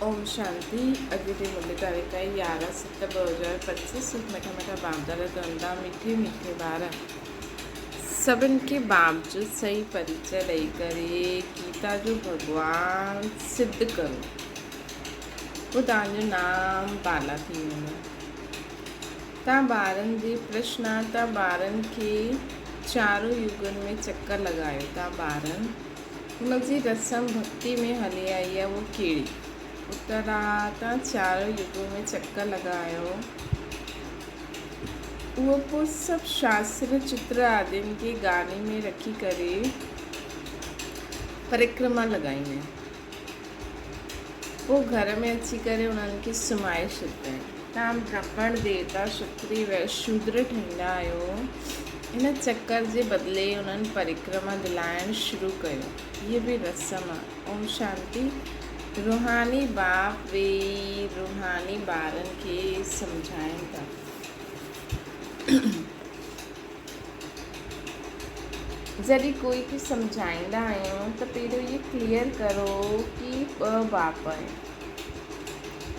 ओम शांति। अॼु जी मुंहिंजी तारीख़ आहे 11/7/2025। मिठा मिठा बाबदादा चवंदा मीठे मीठे ॿार सभिनि खे बाप जो सही परिचय ॾेई करे गीता जो भॻवानु सिद्ध करो, पोइ तव्हांजो नाम बाला थी वेंदो। तव्हां ॿारनि जी प्रश्न आहे, तव्हां ॿारनि खे चारों युगनि में चकर लॻायो। तव्हां ॿारनि हुनजी रस्म भक्ति में हली आई आहे, उहो कहिड़ी? उत्तर आहे तव्हां चारों युगों में चकर लॻायो। उहो पोइ सभु शास्त्र चित्र आदिनि खे गाने में रखी करे परिक्रमा लॻाईंदा आहिनि, पोइ घर में अची करे उन्हनि खे सुम्हाए छॾींदा आहिनि। तव्हां ब्राह्मण देवता क्षत्रिय वैश्य शूद्र ठहींदा आहियो। इन चकर जे बदिले उन्हनि परिक्रमा दिलाइणु शुरू कयो। इहे बि रस्म आहे। ओम शांति। रूहानी बाप वेई रूहानी ॿारनि खे सम्झाइनि था। जॾहिं कोई खे सम्झाईंदा आहियूं त पहिरियों इहे क्लियर करो कि ॿ बाप आहिनि।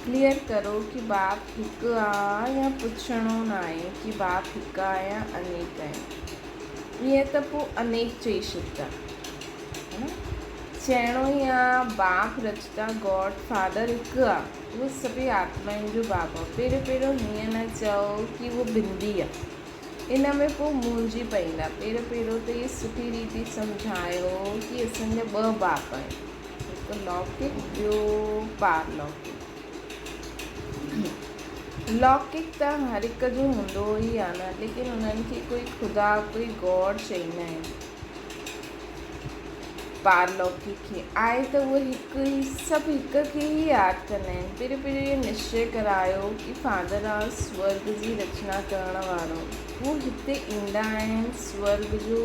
क्लियर करो कि बाप हिकु आहे या पुछणो न आहे कि बाप हिकु आहे या अनेक आहे। ईअं त पोइ अनेक चई छॾंदा, है न। चइणो ई आहे बाप रचता गॉड फादर हिकु आहे, उहो सभई आत्माउनि जो बाप आहे। पहिरियों हीअं न चओ कि उहो बिंदी आहे, इन में पोइ मुंझी पवंदा। पहिरियों त इहे सुठी रीति सम्झायो कि असांजा ॿ बाप आहिनि, हिकु लौकिक ॿियो पारलौकिक। लौकिक त हर हिक जो हूंदो ई आहे न, लेकिन उन्हनि खे कोई ख़ुदा कोई गॉड चईंदा आहिनि। पारलौकिक खे आहे त उहे हिकु ई सभु हिक खे ई यादि कंदा आहिनि। पहिरियों इहो निश्चय करायो कि फादर आहे स्वर्ग जी रचना करण वारो, उहो हिते ईंदा आहिनि स्वर्ग जो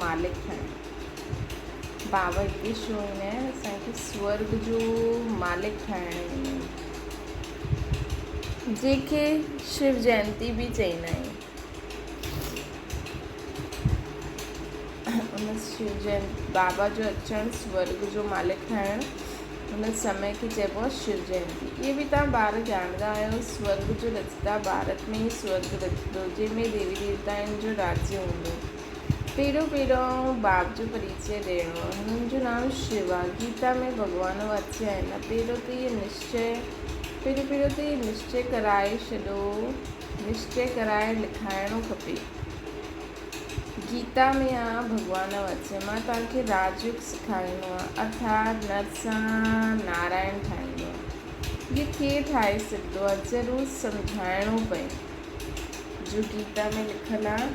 मालिक ठाहिण। बाबा हिते छो ईंदा आहिनि? असांखे स्वर्ग जो मालिक ठाहिण, जंहिंखे शिव जयंती बि चईंदा आहियूं। उन शिव जयंती बाबा जो अचणु स्वर्ग जो मालिक ठाहिण, हुन समय खे चइबो आहे शिव जयंती। इहे बि तव्हां ॿार ॼाणंदा आहियो। स्वर्ग जो रचता भारत में ई स्वर्ग रचंदो, जंहिंमें देवी देवताउनि जो राज्य हूंदो। पहिरियों बाप जो परिचय ॾियणो आहे। हुननि जो नाम शिव आहे। गीता में भॻवानु वाच्य आहिनि। पहिरियों त इहे निश्चय कराए छॾो, निश्चय कराए लिखाइणो खपे। गीता में आहे भॻवानु वाच्य, मां तव्हांखे राजयोग सेखारींदो आहे, अर्थात नर सां नारायण ठाहींदो आहे। इहे केरु ठाहे सघंदो आहे? ज़रूरु सम्झाइणो पए। जो गीता में लिखियलु आहे,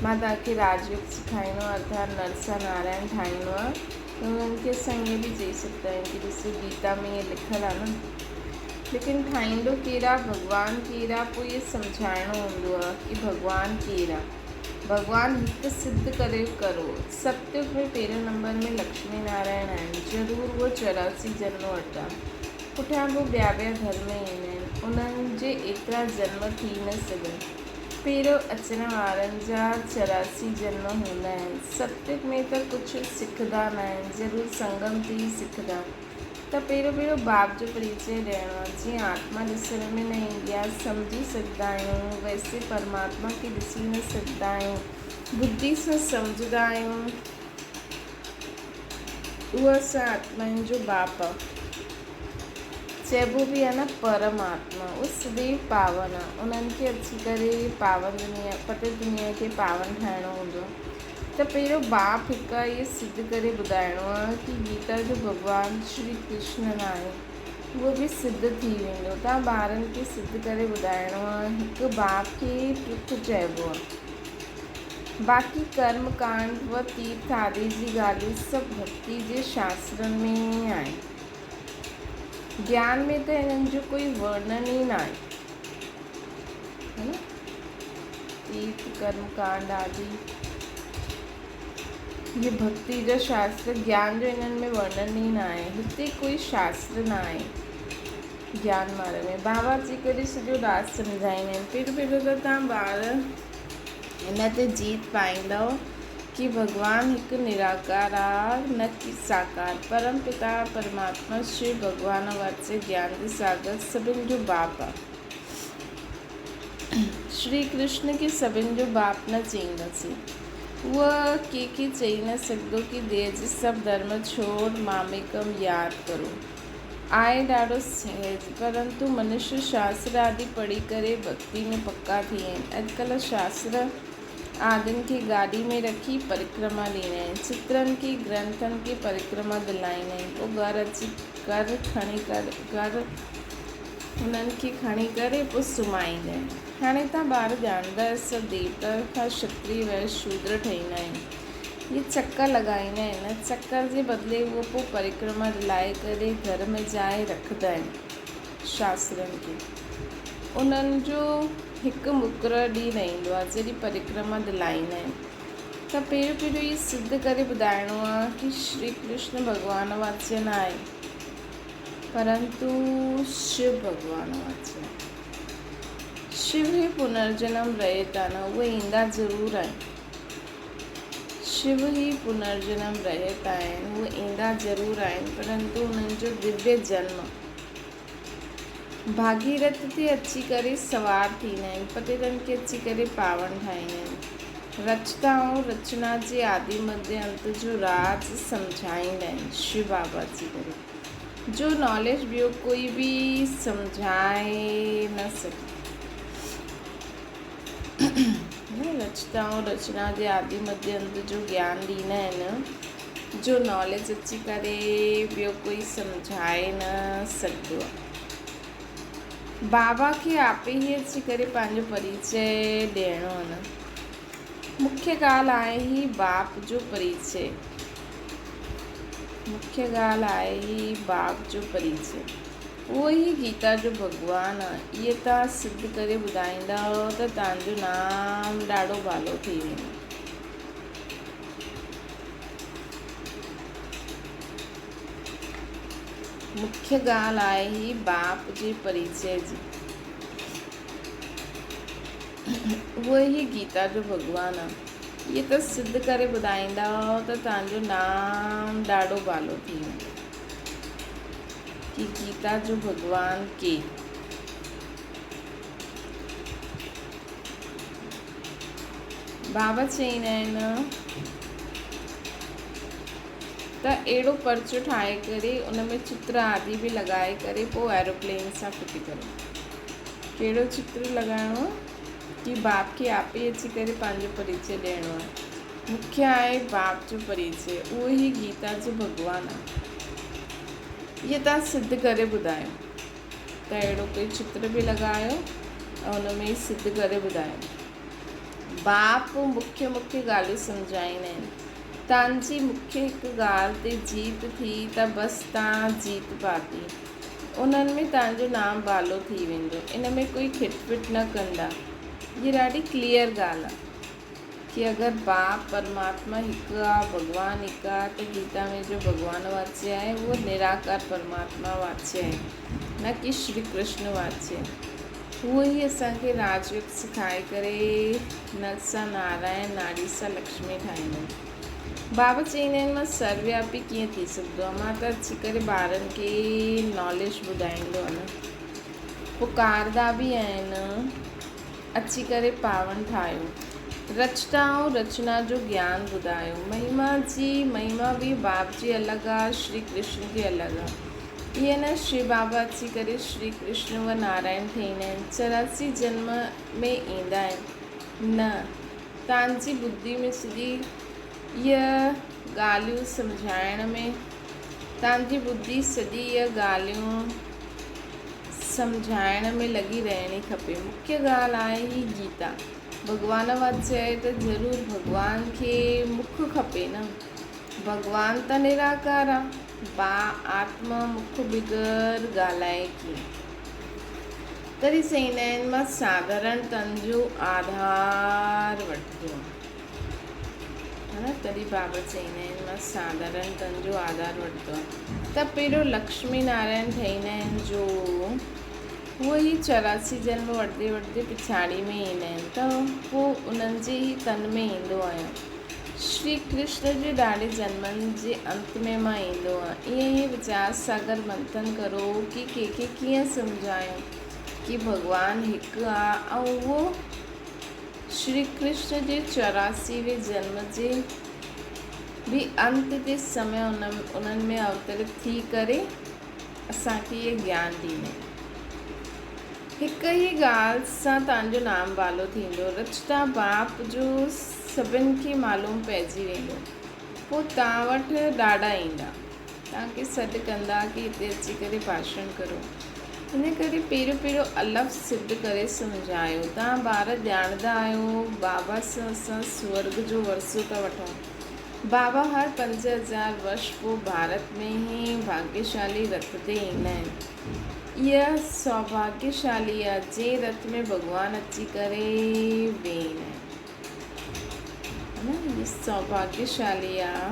मां तव्हांखे राजयोग सेखारींदो आहे, अर्थात नर सां नारायण ठाहींदो आहे। त उन्हनि खे असां ईअं बि चई सघंदा आहियूं कि ॾिसो गीता में ईअं लिखियलु आहे न, लेकिन ठाहींदो केरु आहे? भॻवानु केरु आहे? पोइ इहो सम्झाइणो हूंदो आहे कि भॻवानु केरु आहे। भॻवानु हिकु सिद्ध करे करो। सतयुग में पहिरियों नंबर में लक्ष्मी नारायण आहिनि। ज़रूरु उहो 84 जन्म वरिता, पुठियां पोइ ॿिया धर्म ईंदा आहिनि, उन्हनि जे एतिरा जन्म थी न सघनि। पहिरियों अचण वारनि जा 84 जन्म हूंदा आहिनि। सतयुग में त कुझु सिखंदा न आहिनि, ज़रूरु संगम ते ई सिखंदा। त पहिरियों बाप जो परिचय ॾियणो आहे। जीअं आत्मा ॾिसण में न ईंदी आहे, सम्झी सघंदा आहियूं, वैसे परमात्मा खे ॾिसी न सघंदा आहियूं, बुद्धि सां सम्झंदा आहियूं। उहो असां आत्माउनि जो बाप आहे। चइबो बि आहे न परमात्मा, उहो सदैव पावन आहे। उन्हनि खे अची करे पावन दुनिया पतित दुनिया खे पावन ठाहिणो हूंदो। त पहिरियों बाप हिकु आहे, इहे सिद्ध करे ॿुधाइणो आहे कि गीता जो भॻवानु श्री कृष्ण न आहे, उहो बि सिद्ध थी वेंदो। तव्हां ॿारनि खे सिद्ध करे ॿुधाइणो आहे हिकु बाप खे पृथु चइबो आहे। बाक़ी कर्म कांड व तीर्थ आदि जी ॻाल्हियूं सभु भक्ति जे शास्त्रनि में आहे। ज्ञान में त हिननि जो कोई वर्णन ई न आहे, है न। तीर्थ कर्म कांड आदि ये भक्ति जो शास्त्र, ज्ञान जो इन्हनि में वर्णन ई न आहे। हिते कोई शास्त्र न आहे ज्ञान वारे में। बाबा अची करे सॼो राज सम्झाईंदा आहिनि। पहिरियों त तव्हां ॿार हिन ते जीत पाईंदव कि भगवान हिकु निराकार आहे, न कि साकार। परम पिता परमात्मा श्री भगवान वाचे ज्ञान जे सागर सभिनि जो बाप आहे। श्री कृष्ण खे सभिनि जो बाप न चईंदासीं। उहा कंहिंखे चई न सघंदो कि देह जे सभु धर्म छोड़ मामेकम यादि करो। आहे ॾाढो सहज, परंतु मनुष्य शास्त्र आदि पढ़ी करे भक्ति में पक्का थी विया आहिनि। अॼुकल्ह शास्त्र आदिनि खे गाॾी में रखी परिक्रमा ॾींदा आहिनि, चित्रनि खे ग्रंथनि खे परिक्रमा दिलाईंदा आहिनि, पोइ घरु अची घर हुननि खे खणी करे पोइ सुम्हाईंदा आहिनि। हाणे तव्हां ॿार ॼाणंदा आहियो सभु देवता खां क्षत्रिय वैश्य शूद्र ठहींदा आहिनि। इहे चकर लॻाईंदा आहिनि, चकर जे बदिले उहो पोइ परिक्रमा दिलाए करे घर में जाए रखंदा आहिनि शास्त्रनि खे। उन्हनि जो हिकु मुक़ररु ॾींहुं रहंदो आहे जॾहिं परिक्रमा दिलाईंदा आहिनि। त पहिरियों इहो सिद्ध करे ॿुधाइणो आहे कि श्री कृष्ण भॻवान वाच्य न आहे, परंतु शिव भगवान वाच्य आहे। शिव ही पुनर्जन्म रहे था न, उहे ईंदा ज़रूरु आहिनि। शिव ही पुनर्जन्म रहे था आहिनि, उहे ईंदा ज़रूरु आहिनि, परंतु उन्हनि जो दिव्य जन्म भागीरथ ते अची करे सवार थींदा आहिनि, पतितनि खे अची करे पावन ठाहींदा आहिनि। रचता ऐं रचना जे आदि मध्य अंत जो राज सम्झाईंदा आहिनि शिव बाबा अची करे, जो नॉलेज ॿियो कोई बि सम्झाए न सघे। रचता ऐं रचना जे आदि मध्य अंत जो ज्ञान ॾींदा आहिनि, जो नॉलेज अची करे ॿियो कोई सम्झाए न सघंदो आहे। बाबा खे आपे ई अची करे पंहिंजो परिचय ॾियणो आहे न। मुख्य ॻाल्हि आहे ही बाप जो परिचय, मुख्य ॻाल्हि आहे ही बाप जो परिचय। उहो ई गीता जो भॻवानु आहे। इहे तव्हां सिद्ध करे ॿुधाईंदा त तव्हांजो नाम ॾाढो भालो थी वेंदो। मुख्य ॻाल्हि आहे ही बाप जे परिचय जी। उहो ई गीता जो भॻवानु आहे। इहे त सिद्ध करे ॿुधाईंदा त तव्हांजो नाम ॾाढो भालो थी वेंदो कि गीता जो भॻवानु के। बाबा चईंदा आहिनि त अहिड़ो पर्चो ठाहे करे उन में चित्र आदि बि लॻाए करे पोइ एरोप्लेन सां फिटी करो। कहिड़ो चित्र लॻाइणो आहे कि बाप खे आपे अची करे पंहिंजो परिचय ॾियणो आहे। मुख्य आहे बाप जो परिचय, उहो ई गीता जो भॻवानु आहे। इहे तव्हां सिद्ध करे ॿुधायो त अहिड़ो कोई चित्र बि लॻायो ऐं उन में सिद्ध करे ॿुधायो। बाप मुख्य ॻाल्हियूं सम्झाईंदा आहिनि। तव्हांजी मुख्य हिकु ॻाल्हि ते जीत थी त बसि तव्हां जीत पाती, उन्हनि में तव्हांजो नाम भालो थी वेंदो। इन में कोई खिटपिट न कंदा। ये ॾाढी क्लियर ॻाल्हि आहे कि अगरि बाप परमात्मा हिकु आहे, भॻवानु हिकु आहे, त गीता में जो भॻवानु वाच्य आहे उहो निराकार परमात्मा वाच्य आहे, न कि श्री कृष्ण वाच्य आहे। उहो ई असांखे राजयोग सिखाए करे नर सां नारायण, नारी सां लक्ष्मी ठाहींदा आहिनि। बाबा चईंदा आहिनि मां सर्वव्यापी कीअं थी सघंदो आहे, मां त अची करे ॿारनि खे नॉलेज ॿुधाईंदो आहे न। पुकारदा बि आहिनि, अची करे पावन ठाहियो, रचता ऐं रचना जो ज्ञान ॿुधायो। महिमा बि बाप जी अलॻि आहे, श्री कृष्ण जी अलॻि आहे। इहे न श्री बाबा अची करे श्री कृष्ण व नारायण ठहींदा आहिनि, 84 जन्म में ईंदा आहिनि न। तव्हांजी बुद्धि में सॼी इहा ॻाल्हियूं सम्झाइण में, तव्हांजी बुद्धि सॼी इहा ॻाल्हियूं सम्झाइण में लॻी रहणी खपे। मुख्य ॻाल्हि आहे ही गीता। भॻवान वाच्य आहे त ज़रूरु भॻवान खे मुख खपे न। भॻवान त निराकार आहे, आत्मा मुख बिगर ॻाल्हाए कीअं। तॾहिं चईंदा आहिनि मां साधारण तन जो आधार वठंदो आहे न। तॾहिं बाबा चईंदा आहिनि मां साधारण तन जो आधार वठंदो आहे। त पहिरियों लक्ष्मी नारायण ठहींदा आहिनि जो उहो ई 84 जन्म वठंदे पिछाड़ी में ईंदा आहिनि, त पोइ उन्हनि जे ई तन में ईंदो आहियां। श्री कृष्ण जे ॾाढे जन्मनि जे अंत में मां ईंदो आहियां। ईअं ई वीचार सागर मंथन करो कि कंहिंखे कीअं सम्झायूं कि भॻवानु हिकु आहे ऐं उहो श्री कृष्ण जे 84वें जन्म जे भी अंत जे समय उन्हनि में अवतरित थी करे असांखे इहे ज्ञान ॾींदा। हिक ई ॻाल्हि सां तव्हांजो नाम वालो थींदो, रचता बाप जो सभिनि खे मालूम पइजी वेंदो। पोइ तव्हां वटि ॾाढा ईंदा, तव्हांखे सॾु कंदा कि हिते अची करे भाषण करो। इन करे पहिरियों अलफ़ सिद्ध करे सम्झायो। तव्हां ॿार ॼाणंदा आहियो बाबा सां असां स्वर्ग जो वरसो था वठूं। बाबा हर 5000 वर्ष पोइ भारत में ई भाग्यशाली रथ ते ईंदा आहिनि। इहा सौभाग्यशाली आहे जे रथ में भॻवानु अची करे वेंदा आहिनि, ये सौभाग्यशाली आहे।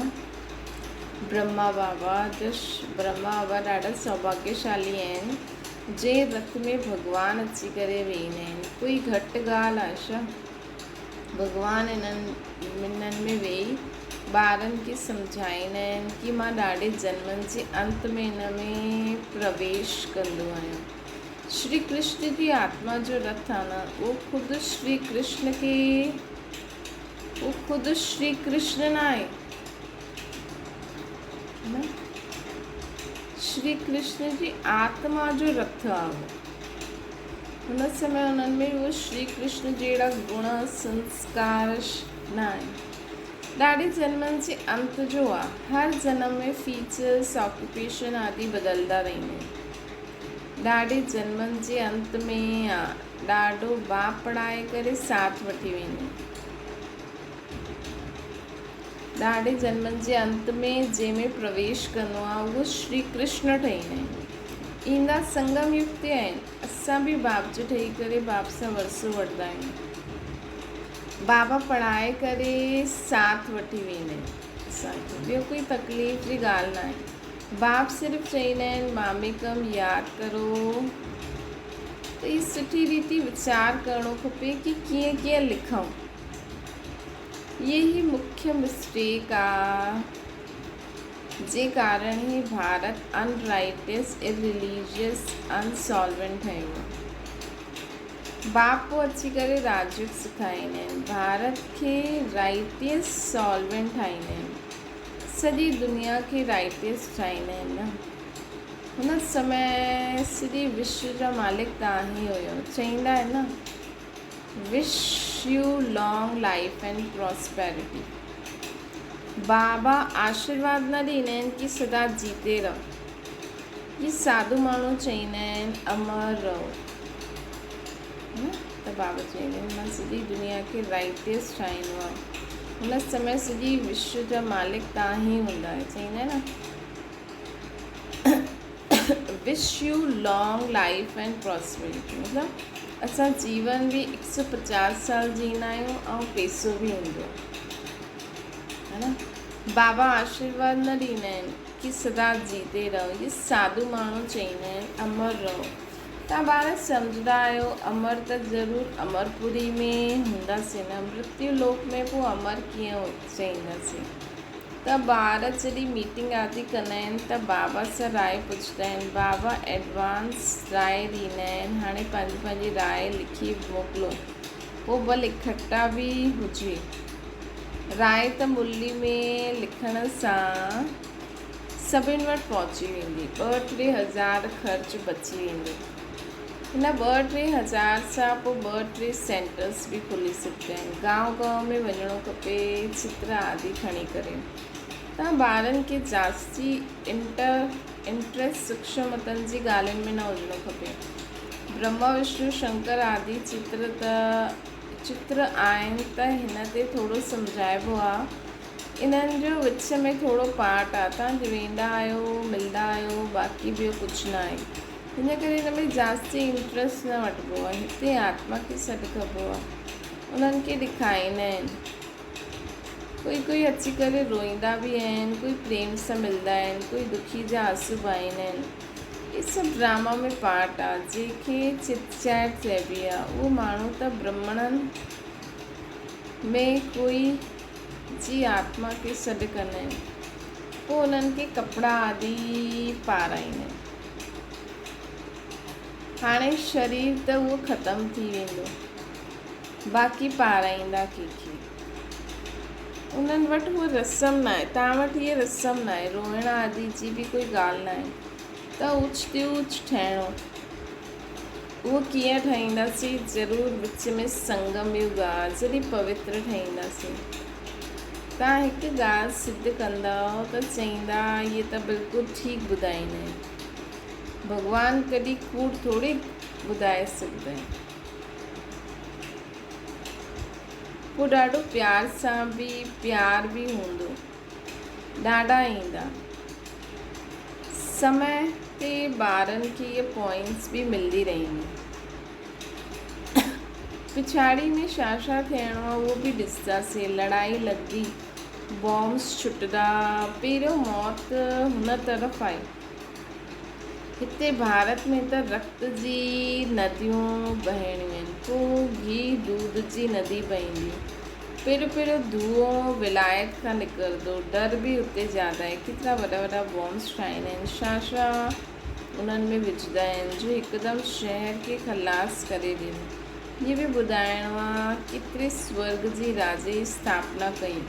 ब्रह्मा बाबा ॾाढा सौभाग्यशाली आहिनि जे रथ में भॻवानु अची करे वेंदा आहिनि। कोई घटि ॻाल्हि आहे छा? भॻवानु इन्हनि में वेही ॿारनि खे सम्झाईंदा आहिनि कि मां ॾाढे जन्मनि जे अंत में इन में प्रवेश कंदो आहियां। श्री कृष्ण जी आत्मा जो रथ आहे न, उहो ख़ुदि श्री कृष्ण न आहे न, श्री कृष्ण जी आत्मा जो रथ आहे। हुन समय उन्हनि में उहो श्री कृष्ण जहिड़ा गुण संस्कार न आहे। ॾाढे जन्मनि जे अंत जो आहे। हर जन्म में फीचर्स ऑक्यूपेशन आदि बदलंदा रहंदा आहिनि। ॾाढे जन्मनि जे अंत में आहे। ॾाढो बाप पढ़ाए करे साथ वठी वेंदा आहिनि। ॾाढे जन्मनि जे अंत में जंहिंमें प्रवेश कंदो आहे उहो श्री कृष्ण ठहींदा आहिनि। ईंदा संगम युग ते आहिनि। असां बि बाप जो ठही करे बाप सां वरसो वठंदा आहियूं। बाबा पढ़ाए करे साथ वठी वेंदा आहिनि असांखे। ॿियो कोई तकलीफ़ जी ॻाल्हि न आहे। बाप सिर्फ़ु चईंदा आहिनि मामिकम यादि करो। त ही सुठी रीति वीचार करणो खपे कि कीअं कीअं लिखूं। ये ही मुख्य मिस्टेक आहे जे कारण ही भारत अनराइटियस इरिलीजियस अनसॉल्वेंट ठहियो आहे। बाप पोइ अची करे राजयोग सेखारींदा आहिनि, भारत खे राइटियस सॉल्वेंट ठाहींदा आहिनि। सॼी दुनिया खे राइटियस ठाहींदा आहिनि न। हुन समय सॼे विश्व जा मालिक तव्हां ई हुयो। चईंदा आहिनि न, wish you long life and prosperity. बाबा आशीर्वाद न ॾींदा आहिनि कि सदा जीते रहो। ये साधु माण्हू चईंदा आहिनि अमर रहो। त बाबा चईंदा आहिनि मां सॼी दुनिया खे राइटियस ठाहींदो आहे। हुन समय सॼी विश्व जा मालिक तव्हां ई हूंदा आहियो। चईंदा आहिनि न wish you long life and prosperity, मतिलबु असां जीवन बि 150 साल जींदा आहियूं ऐं पैसो बि हूंदो है न। बाबा आशीर्वाद न ॾींदा आहिनि कि सदा जीते रहो। ये साधु माण्हू चईंदा आहिनि अमर रहो। तव्हां ॿार सम्झंदा आहियो अमर त ज़रूरु अमरपुरी में हूंदासीं न, मृत्यु लोक में पोइ अमर कीअं चईंदासीं। त ॿार जॾहिं मीटिंग आदि कंदा आहिनि त बाबा सां राय पुछंदा आहिनि। बाबा एडवांस राय ॾींदा आहिनि। हाणे पंहिंजी राय लिखी मोकिलो, पोइ भले इकट्ठा बि हुजे। राय त मुरली में लिखण सां सभिनि वटि पहुची वेंदी। 2-3 हज़ार ख़र्च बची वेंदो। हिन 2-3 हज़ार सां पोइ 2-3 सेंटर्स बि खुली सघंदा आहिनि। गांव में वञिणो खपे, चित्र आदि खणी करे। तव्हां ॿारनि खे जास्ती इंट्रस्ट सूक्ष्म मतनि जी ॻाल्हियुनि में न हुजिणो खपे। ब्रह्मा विष्णु शंकर आदि चित्र आहिनि त हिन ते थोरो सम्झाइबो आहे। इन्हनि जो विच में थोरो पार्ट आहे। तव्हां वेंदा आहियो, मिलंदा आहियो, बाक़ी ॿियो कुझु न आहे। हिन करे हिन में जास्ती इंट्रस्ट न वठिबो आहे। हिते आत्मा खे सॾु कबो आहे। उन्हनि खे ॾेखारींदा आहिनि। कोई अची करे रोईंदा बि आहिनि, कोई प्रेम सां मिलंदा आहिनि, कोई दुखी जा आंसू बहाईंदा आहिनि। इहे सभु ड्रामा में पार्ट आहे जंहिंखे चिट चैट चइबी आहे। उहो माण्हू त ब्रह्मणनि में कोई जी आत्मा खे सॾु कंदा आहिनि, पोइ उन्हनि खे कपिड़ा आदि पाराईंदा आहिनि। हाणे शरीर त उहो ख़तमु थी वेंदो, बाक़ी पाराईंदा कंहिंखे। उन्हनि वटि उहा रस्म न आहे, तव्हां वटि इहा रस्म न आहे, रोइण आदि जी बि कोई ॻाल्हि न आहे। त ऊच ठहिणो, उहो कीअं ठाहींदासीं? ज़रूरु विच में संगम युग आहे, जॾहिं पवित्र ठहींदासीं। तव्हां हिकु ॻाल्हि सिद्ध कंदा त चईंदा इहे त बिल्कुलु ठीकु ॿुधाईंदा आहिनि। भॻवानु कॾहिं कूड़ थोरी ॿुधाए सघंदा आहिनि। पोइ ॾाढो प्यार सां बि प्यार बि हूंदो, ॾाढा ईंदा। समय ते ॿारनि खे इहे पॉइंट्स बि मिलंदी रहंदी। पिछाड़ी में छा थियणो आहे उहो बि ॾिसंदासीं। लड़ाई लॻंदी, बॉम्ब्स छुटंदा, पहिरियों मौत हुन तरफ़ आई। हिते भारत में त रक्त जी नदियूं बहणियूं आहिनि, पोइ घी दूध जी नदी बहंदी। पहिरियों धुओं विलायत खां निकिरंदो, डर बि हुते ज़्यादा आहे। केतिरा वॾा वॾा बॉम्ब्स ठाहींदा आहिनि, छा उन्हनि में विझंदा आहिनि जो हिकदमि शहर खे खलास करे ॾिनो। इहे बि ॿुधाइणो आहे केतिरे स्वर्ग जी राजे जी स्थापना कई,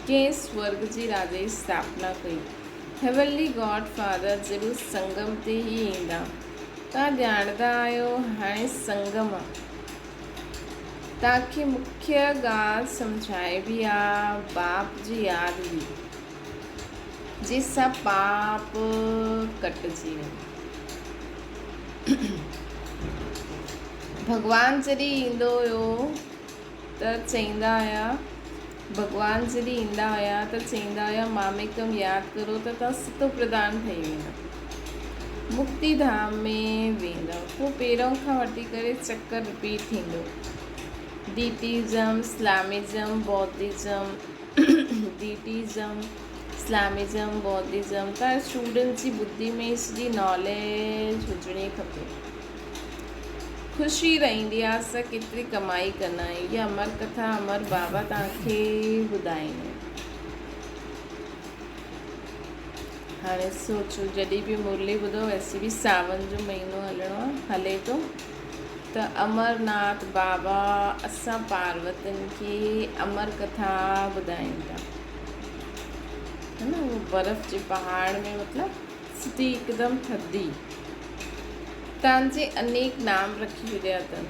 कंहिं स्वर्ग जी राजे जी स्थापना कई। हेवनली गॉड फादर ज़रूरु संगम ते ई ईंदा। तव्हां ॼाणंदा आहियो हाणे संगम आहे। तव्हांखे मुख्य ॻाल्हि सम्झाए बि आहे, बाप जी यादि बि, जंहिंसां पाप कटिजी वञे। भॻवानु जॾहिं ईंदो हुयो त चईंदा हुया, भॻवानु जॾहिं ईंदा हुया त चईंदा हुया मामेकम यादि करो त तव्हां सितो प्रधान ठही वेंदा, मुक्ति धाम में वेंदा। पोइ पहिरों खां वठी करे चक्कर रिपीट थींदो। डीटीज़म, इस्लामिज़म, बौद्धिज़म, डीटीज़म, इस्लामिज़म, बौद्धिज़म। त स्टूडेंट जी ॿुधी में सॼी नॉलेज हुजणी खपे। ख़ुशी रहंदी आहे असां केतिरी कमाई कंदा आहियूं। इहा अमर कथा अमर बाबा तव्हांखे ॿुधाईंदा। हाणे सोचो, जॾहिं बि मुरली ॿुधो, वैसे बि सावन जो महीनो हले थो, त अमरनाथ बाबा असां पार्वतियुनि खे अमर कथा ॿुधाइनि था, है न। उहो बर्फ़ जे पहाड़ में मतिलबु सिधी हिकदमि थधी, तव्हांजे अनेक नाम रखी छॾिया अथनि।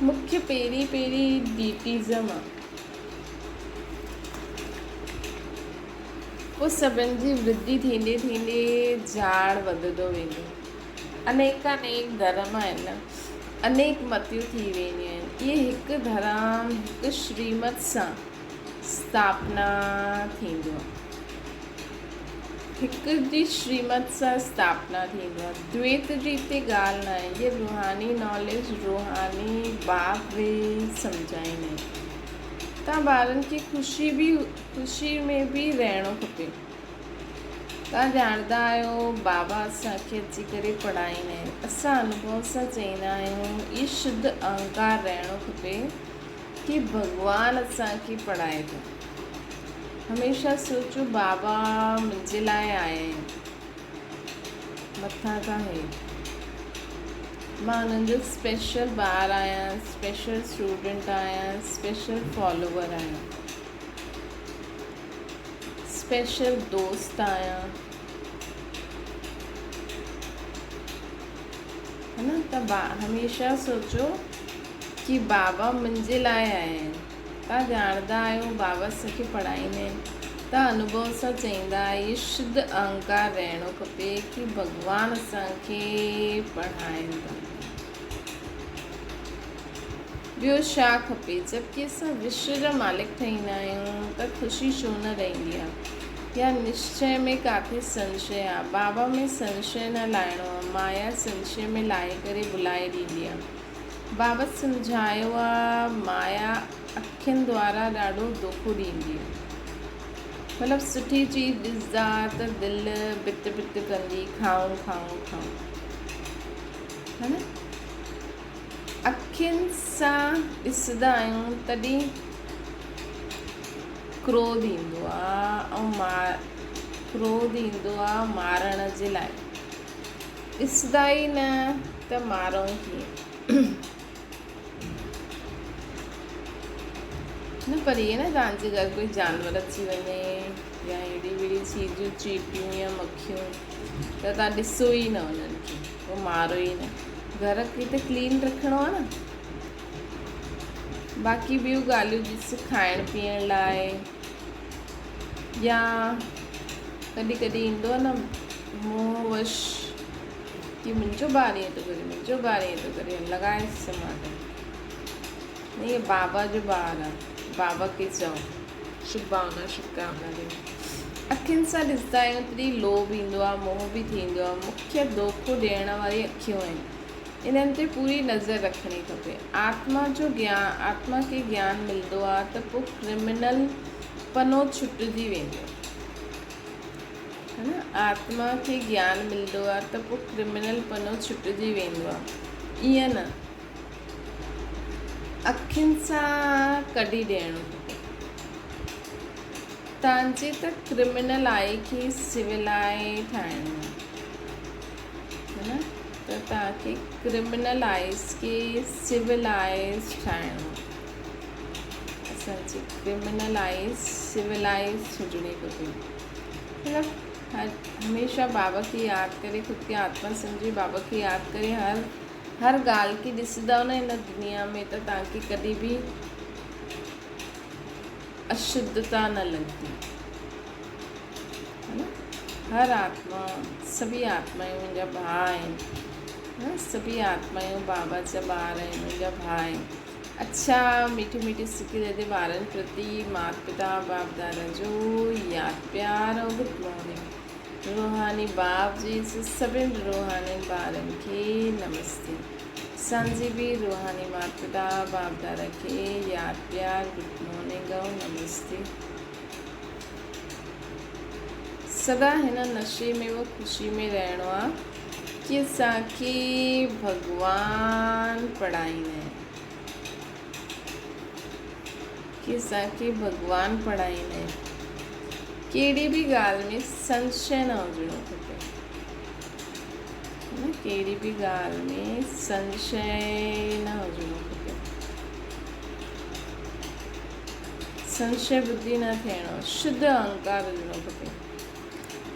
मुख्य पहिरीं डीटीज़म आहे, पोइ सभिनि जी वृद्धि थींदे थींदे झाड़ वधंदो वेंदो। अनेक धर्म आहिनि, अनेक मतियूं थी वेंदियूं आहिनि। इहे हिकु धर्म हिकु श्रीमत सां स्थापना थींदो आहे, हिकु जी श्रीमत सां स्थापना थींदो आहे। द्वैत जी हिते ॻाल्हि न आहे। इहे रूहानी नॉलेज रूहानी बाप बि सम्झाईंदा आहिनि। तव्हां ॿारनि खे ख़ुशी में बि रहणो खपे। तव्हां ॼाणंदा आहियो बाबा असांखे अची करे पढ़ाईंदा आहिनि। असां अनुभव सां चईंदा आहियूं इहो शुद्ध अहंकार रहणो खपे कि भॻवानु असांखे पढ़ाए थो। हमेशह सोचो बाबा मुंहिंजे लाइ आया आहिनि, मथां खां हेठि। मां हुननि जो स्पेशल ॿार आहियां, स्पेशल स्टूडेंट आहियां, स्पेशल फॉलोवर आहियां, स्पेशल दोस्त आहियां, है न। त हमेशह सोचो कि बाबा मुंहिंजे लाइ आया आहिनि। तव्हां ॼाणंदा आहियो बाबा असांखे पढ़ाईंदा आहिनि। तव्हां अनुभव सां चईंदा इहो शुद्ध अहंकार रहणो खपे कि भॻवानु असांखे पढ़ाइनि था। ॿियो छा खपे? जबकि असां विश्व जा मालिक ठहींदा आहियूं त ख़ुशी छो न रहंदी आहे? या निश्चय में काथे संशय आहे? बाबा में संशय न लाइणो आहे। माया संशय में लाहे करे बुलाए ॾींदी आहे। बाबा सम्झायो आहे माया अखियुनि द्वारा ॾाढो दुख ॾींदी आहे। मतिलबु सुठी चीज़ ॾिसंदा त दिलि बित बित कंदी, खाऊं, है न। अखियुनि सां ॾिसंदा आहियूं तॾहिं क्रोध ईंदो आहे ऐं क्रोध ईंदो आहे मारण जे लाइ। ॾिसंदा ई न त मारूं कीअं। न पर इहे न तव्हांजे घर कोई जानवर अची वञे या अहिड़ी वहिड़ी चीजूं चीटियूं या मक्खियूं त तव्हां ॾिसो ई न उन्हनि खे, पोइ मारो ई न। घर खे त क्लीन रखिणो आहे न। बाक़ी ॿियूं ॻाल्हियूं ॾिस खाइण पीअण लाइ या कॾहिं कॾहिं ईंदो आहे न मोहवश कि मुंहिंजो ॿार ईअं थो करे, मुंहिंजो ॿार ईअं थो करे, लॻाएसि टमाटर। न इहे बाबा जो ॿारु आहे, बाबा खे चओ शुभकामना शुभकामना ॾियो। अखियुनि सां ॾिसंदा आहियूं तॾहिं लोभ ईंदो आहे, मोह बि थींदो आहे। मुख्य धोखो ॾियण वारी अखियूं आहिनि, इन्हनि ते पूरी नज़र रखणी खपे। आत्मा खे ज्ञान मिलंदो आहे त पोइ क्रिमिनल पनो छुटिजी वेंदो है न। आत्मा खे ज्ञान मिलंदो आहे त पोइ क्रिमिनल पनो छुटिजी वेंदो आहे। ईअं न अखियुनि सां कढी ॾियणो खपे। तव्हांजे त क्रिमिनल आई खे सिविलाइ ठाहिणो है न, त तव्हांखे क्रिमिनल आइस खे सिविलाइज़ ठाहिणो। असांजी क्रिमिनल आइस सिविलाइज़ हुजणी खपे। मतिलबु हमेशह बाबा खे यादि करे, ख़ुदि खे आत्मा सम्झी बाबा खे यादि करे हर ॻाल्हि खे ॾिसंदव न इन दुनिया में त तव्हांखे कॾहिं बि अशुद्धता न लॻंदी है न। हर आत्मा, सभी आत्मायूं मुंहिंजा भाउ आहिनि न, सभी आत्मायूं बाबा जा ॿार आहिनि, मुंहिंजा भाउ आहिनि। अच्छा मीठी मीठी सिकी रहंदे ॿारनि प्रति माता पिता बाप दादा जो यादि प्यार और गुड मॉर्निंग। रूहानी बाप जी सभिनि रूहानी ॿारनि खे नमस्ते। असांजी बि रूहानी माता पिता बाप दादा खे यादि प्यार गुड मॉर्निंग और नमस्ते। सदा हिन नशे में वो ख़ुशी में रहणो आहे कि असांखे भॻवान पढ़ाईंदा आहिनि, कि असांखे भॻवान पढ़ाईंदा आहिनि। कहिड़ी बि ॻाल्हि में संशय न हुजणो खपे न, कहिड़ी बि ॻाल्हि में संशय न हुजणो खपे। संशय बुद्धि न थियणो, शुद्ध अहंकार हुजणो खपे।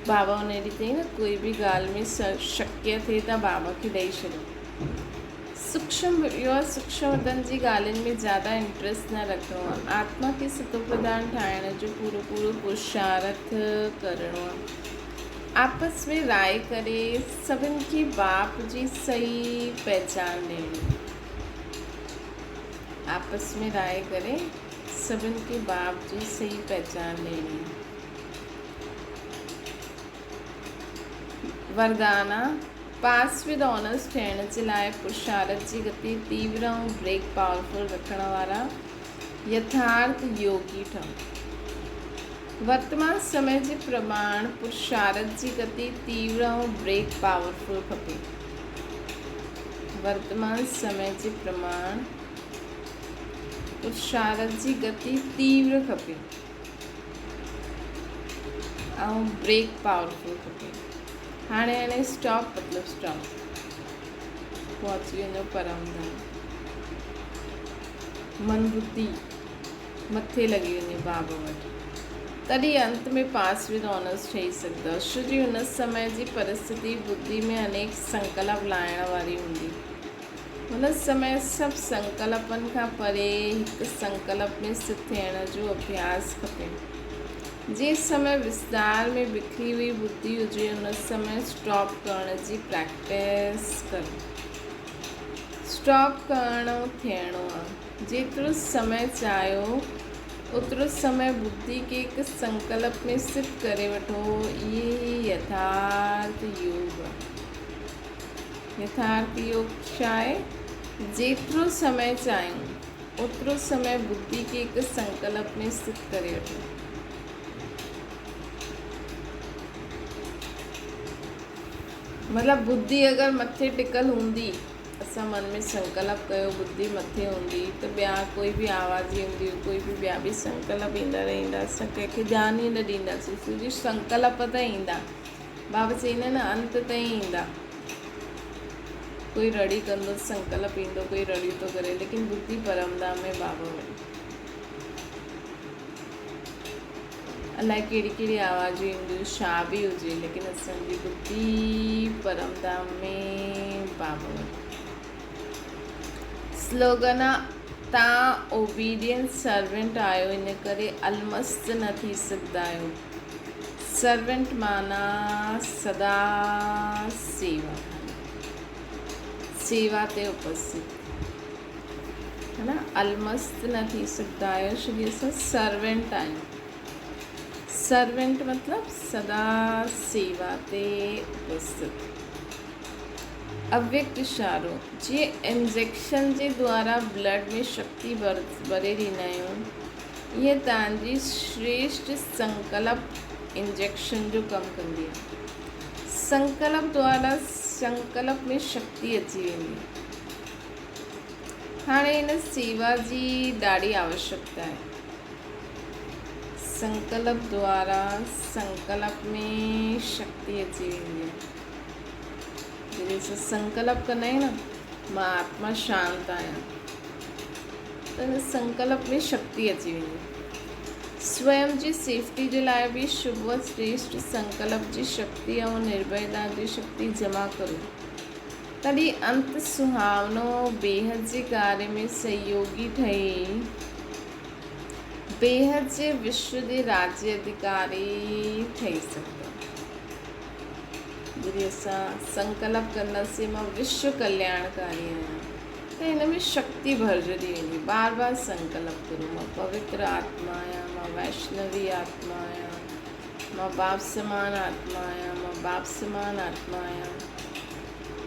बाबा उन ॾींहुं चई न कोई बि ॻाल्हि में शक्य थिए त बाबा खे ॾेई छॾो। सूक्ष्म वतन जी ॻाल्हियुनि में ज़्यादा इंट्रस्ट न रखिणो आहे। आत्मा खे सतो प्रधान ठाहिण जो पूरो पुरुषार्थ करिणो आहे। आपस में राय करे सभिनि खे बाप जी सही पहचान ॾियणी। आपस में राय करे सभिनि खे बाप जी सही पहचान ॾियणी। वरदाना पास विद ऑनर्स थियण जे लाइ पुरुषार्थ जी गति तीव्र ऐं ब्रेक पावरफुल रखण वारा यथार्थ योगी ठहो। वर्तमान समय जे प्रमाण पुरुषार्थ जी गति तीव्र ऐं ब्रेक पावरफुल खपे। वर्तमान समय जे प्रमाण पुरुषार्थ जी गति तीव्र खपे ऐं ब्रेक पावरफुल खपे। हाणे स्टॉप मतिलबु स्टॉप पहुची वञो परम धाम। मन बुद्धि मथे लॻी वञे बाबा वटि, तॾहिं अंत में पास विद ऑनर्स ठही सघंदव। छोजी हुन समय जी परिस्थिति बुद्धि में अनेक संकल्प लाइण वारी हूंदी। हुन समय सभु संकल्पनि खां परे हिकु संकल्प में स्थित थियण जो अभ्यास खपे। जे समय विस्तार में बिखरी हुई बुद्धि हुजे हुन समय स्टॉप करण जी प्रैक्टिस करो। स्टॉप करणो थियणो आहे। जेतिरो समय चाहियो ओतिरो समय बुद्धि खे हिकु संकल्प में स्थित करे वठो। इहे ई यथार्थ योग आहे। यथार्थ योग छा आहे? जेतिरो समय चाहियूं ओतिरो समय बुद्धि खे हिकु संकल्प में स्थित करे वठो। मतिलबु बुद्धि अगरि मथे टिकल हूंदी असां मन में संकल्प कयो, बुद्धि मथे हूंदी त ॿिया कोई बि आवाज़ ईंदी, कोई बि ॿिया बि संकल्प ईंदा रहंदा, असां कंहिंखे ध्यानु ई न ॾींदासीं। छोजी संकल्प त ईंदा, बाबा चईंदा आहिनि अंत ताईं ईंदा। कोई रड़ी कंदो संकल्प ईंदो, कोई रड़ियूं थो करे, लेकिन बुद्धि परमधाम में बाबा वञे। अलाए कहिड़ी कहिड़ी आवाज़ूं ईंदियूं, छा बि हुजे, लेकिन असांजी बुद्धि परमधाम में बाबा वञे। स्लोगन आहे, तव्हां ओबीडियंट सर्वेंट आहियो, इन करे अलमस्त न थी सघंदा आहियो। सर्वेंट माना सदा सेवा ते उपस्थित, है ना। अलमस्त न थी सघंदा आहियो छोकी असां सर्वेंट आहियूं। सर्वेंट मतलब सदा सेवा ते उपस्थित। अव्यक्त इशारो, जीअं इंजेक्शन जे द्वारा ब्लड में शक्ति भरे ॾींदा आहियूं, ईअं तव्हांजी श्रेष्ठ संकल्प इंजेक्शन जो कमु कंदी आहे। संकल्प द्वारा संकल्प में शक्ति अची वेंदी। हाणे हिन सेवा जी ॾाढी आवश्यकता आहे। संकल्प द्वारा संकल्प में शक्ति अची वेंदी आहे। जॾहिं असां संकल्प कंदा आहियूं न, मां आत्मा शांत आहियां, त हिन संकल्प में शक्ति अची वेंदी। स्वयं जी सेफ्टी जे लाइ बि शुभ व श्रेष्ठ संकल्प जी शक्ति ऐं निर्भयता जी शक्ति जमा करो, तॾहिं अंत सुहावनो बेहद जे कार्य में सहयोगी ठही बेहद जे विश्व जे राज्य अधिकारी ठही सघंदा। जॾहिं असां संकल्प कंदासीं मां विश्व कल्याणकारी आहियां, त हिन में शक्ति भरजंदी वेंदी। बार बार संकल्प करो, मां पवित्र आत्मा आहियां, मां वैष्णवी आत्मा आहियां, मां बाप समान आत्मा आहियां, मां बाप समान आत्मा आहियां,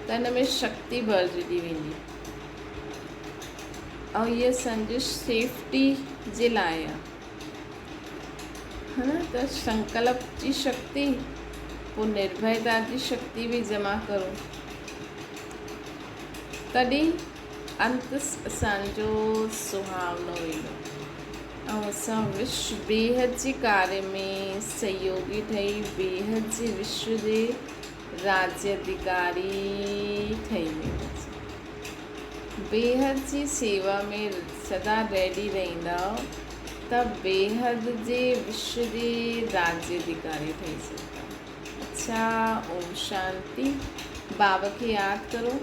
त हिन में शक्ति भरजंदी वेंदी। ऐं इहा असांजी सेफ्टी जे लाइ आहे, है न। त संकल्प जी शक्ति, पोइ निर्भयता जी शक्ति भी जमा करो, तॾहिं अंत असांजो सुहावनो वेंदो ऐं असां विश्व बेहद जे कार्य में सहयोगी ठही बेहद जे विश्व जे राज्य अधिकारी ठही वेंदासीं। बेहद जी सेवा में सदा रेडी रहंदा त बेहद जे विश्व जे राज्य अधिकारी ठही सघंदा। अच्छा, ओम शांति। बाबा खे यादि करो।